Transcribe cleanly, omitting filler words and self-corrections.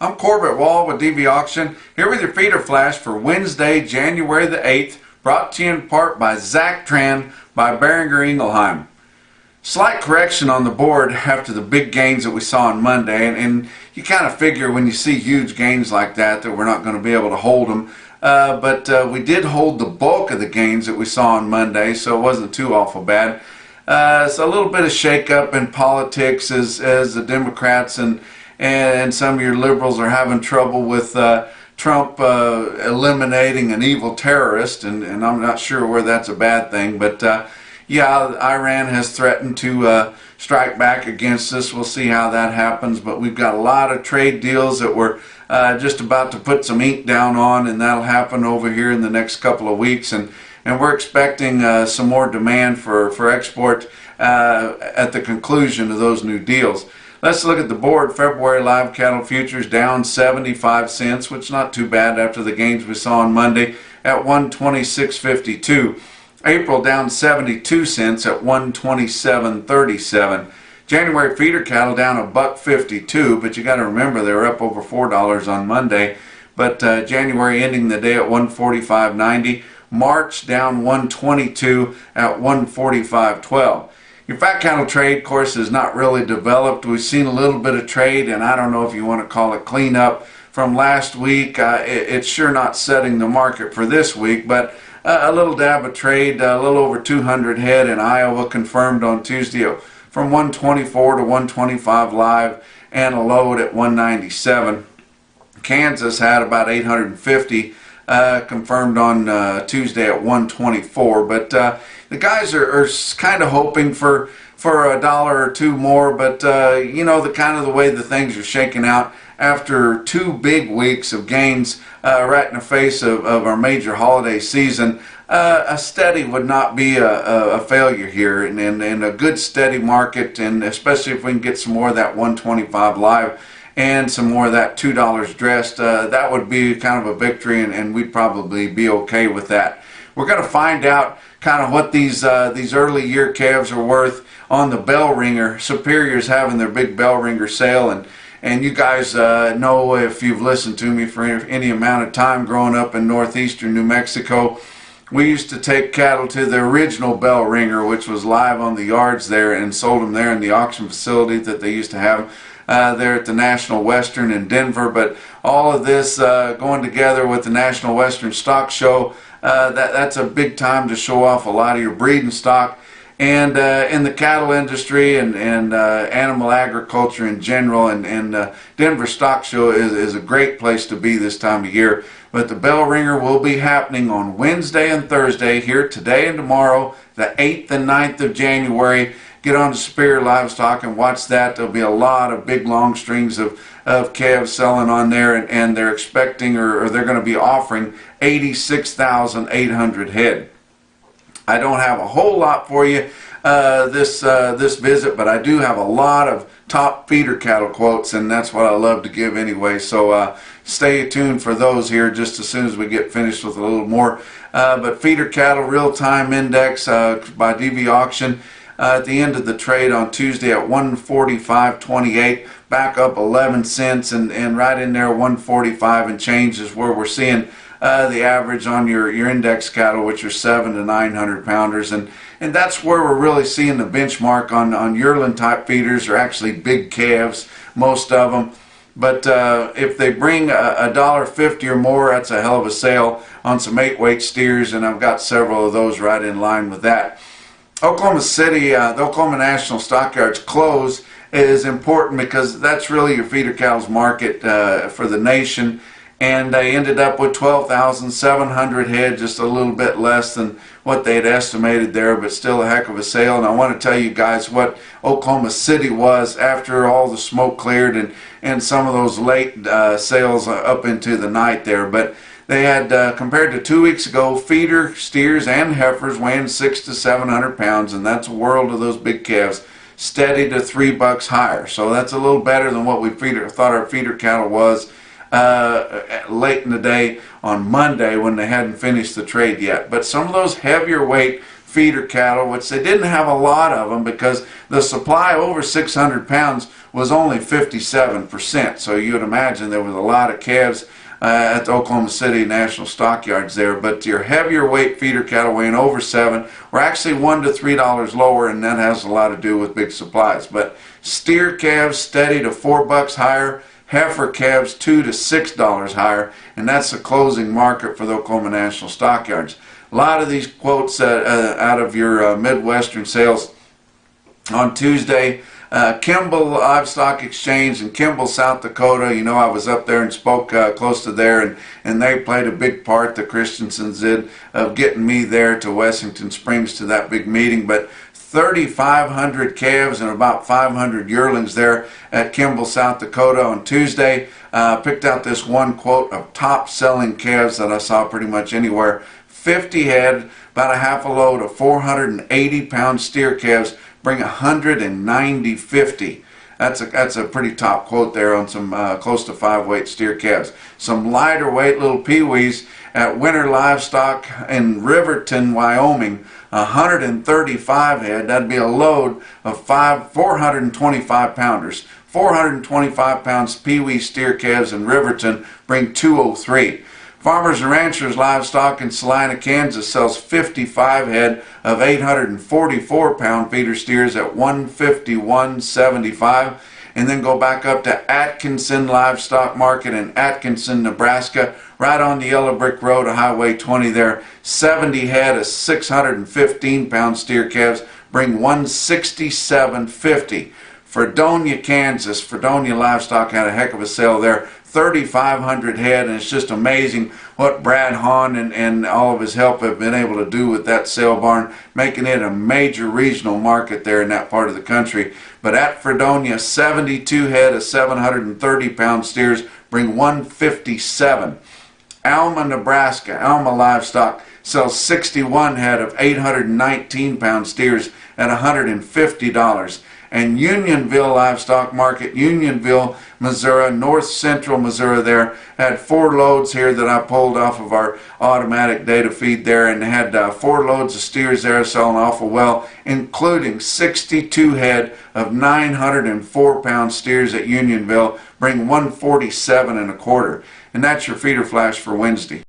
I'm Corbett Wall with DV Auction, here with your feeder flash for Wednesday, January the 8th, brought to you in part by Zach Tran by Beringer Ingelheim. Slight correction on the board after the big gains that we saw on Monday, and you kind of figure when you see huge gains like that we're not going to be able to hold them. But we did hold the bulk of the gains that we saw on Monday, so it wasn't too awful bad. So a little bit of shake-up in politics as the Democrats and some of your liberals are having trouble with Trump eliminating an evil terrorist, and I'm not sure where that's a bad thing, but yeah, Iran has threatened to strike back against us. We'll see how that happens, but we've got a lot of trade deals that we're just about to put some ink down on, and that'll happen over here in the next couple of weeks, and we're expecting some more demand for export at the conclusion of those new deals. Let's look at the board. February live cattle futures down 75 cents, which is not too bad after the gains we saw on Monday at 126.52. April down 72 cents at 127.37. January feeder cattle down $1.52, but you got to remember they were up over $4 on Monday. But January ending the day at 145.90. March down 122 at 145.12. Your fat cattle trade, of course, is not really developed. We've seen a little bit of trade, and I don't know if you want to call it cleanup from last week. It's sure not setting the market for this week, but a little dab of trade, a little over 200 head in Iowa confirmed on Tuesday from 124 to 125 live and a load at 197. Kansas had about 850 confirmed on Tuesday at 124, but the guys are kind of hoping for a dollar or two more, but you know, the kind of the way the things are shaking out after 2 big weeks of gains right in the face of our major holiday season. A steady would not be a failure here, and a good steady market, and especially if we can get some more of that 125 live and some more of that $2 dressed, that would be kind of a victory, and we'd probably be okay with that. We're going to find out kind of what these early year calves are worth on the bell ringer. Superior's having their big bell ringer sale, and you guys know, if you've listened to me for any amount of time growing up in northeastern New Mexico, we used to take cattle to the original bell ringer, which was live on the yards there, and sold them there in the auction facility that they used to have there at the National Western in Denver. But all of this going together with the National Western Stock Show, that's a big time to show off a lot of your breeding stock. And in the cattle industry and animal agriculture in general, and Denver Stock Show is a great place to be this time of year. But the bell ringer will be happening on Wednesday and Thursday here today and tomorrow, the 8th and 9th of January. Get on to Superior Livestock and watch that. There'll be a lot of big long strings of calves selling on there, and they're expecting, or they're going to be offering 86,800 head. I don't have a whole lot for you this visit, but I do have a lot of top feeder cattle quotes, and that's what I love to give anyway. So stay tuned for those here just as soon as we get finished with a little more. But feeder cattle real-time index by DV Auction at the end of the trade on Tuesday at 145.28, back up 11 cents, and right in there 145 and change is where we're seeing the average on your index cattle, which are 700 to 900 pounders, and that's where we're really seeing the benchmark on yearling type feeders, are actually big calves, most of them. But if they bring $1.50 or more, that's a hell of a sale on some 8-weight steers, and I've got several of those right in line with that. Oklahoma City, the Oklahoma National Stockyards close is important because that's really your feeder cows market for the nation. And they ended up with 12,700 head, just a little bit less than what they had estimated there, but still a heck of a sale. And I want to tell you guys what Oklahoma City was after all the smoke cleared and some of those late sales up into the night there. But they had, compared to 2 weeks ago, feeder steers and heifers weighing 600 to 700 pounds, and that's a world of those big calves, steady to $3 higher. So that's a little better than what we thought our feeder cattle was late in the day on Monday when they hadn't finished the trade yet. But some of those heavier weight feeder cattle, which they didn't have a lot of them because The supply over 600 pounds was only 57%. So you would imagine there was a lot of calves at the Oklahoma City National Stockyards there. But your heavier weight feeder cattle weighing over 7 were actually $1 to $3 lower, and that has a lot to do with big supplies. But steer calves steady to $4 higher, heifer calves $2 to $6 higher, and that's the closing market for the Oklahoma National Stockyards. A lot of these quotes out of your Midwestern sales on Tuesday. Kimball Livestock Exchange in Kimball, South Dakota. You know, I was up there and spoke close to there, and they played a big part, the Christensens did, of getting me there to Wessington Springs to that big meeting. But 3,500 calves and about 500 yearlings there at Kimball, South Dakota on Tuesday. Picked out this one quote of top-selling calves that I saw pretty much anywhere. 50 head, about a half a load of 480-pound steer calves, bring 190.50. That's a pretty top quote there on some close to 5-weight steer calves. Some lighter weight little peewees at Winter Livestock in Riverton, Wyoming, 135 head. That'd be a load of 425 pounders. 425 pounds peewee steer calves in Riverton bring 203. Farmers and Ranchers Livestock in Salina, Kansas sells 55 head of 844-pound feeder steers at $151.75, and then go back up to Atkinson Livestock Market in Atkinson, Nebraska, right on the Yellow Brick Road of Highway 20 there. 70 head of 615-pound steer calves bring $167.50. Fredonia, Kansas. Fredonia Livestock had a heck of a sale there. 3,500 head, and it's just amazing what Brad Hahn and all of his help have been able to do with that sale barn, making it a major regional market there in that part of the country. But at Fredonia, 72 head of 730-pound steers bring $157. Alma, Nebraska. Alma Livestock sells 61 head of 819-pound steers at $150. And Unionville Livestock Market, Unionville, Missouri, north central Missouri there, had 4 loads here that I pulled off of our automatic data feed there, and had 4 loads of steers there selling awful well, including 62 head of 904-pound steers at Unionville, bring $147.25. And that's your feeder flash for Wednesday.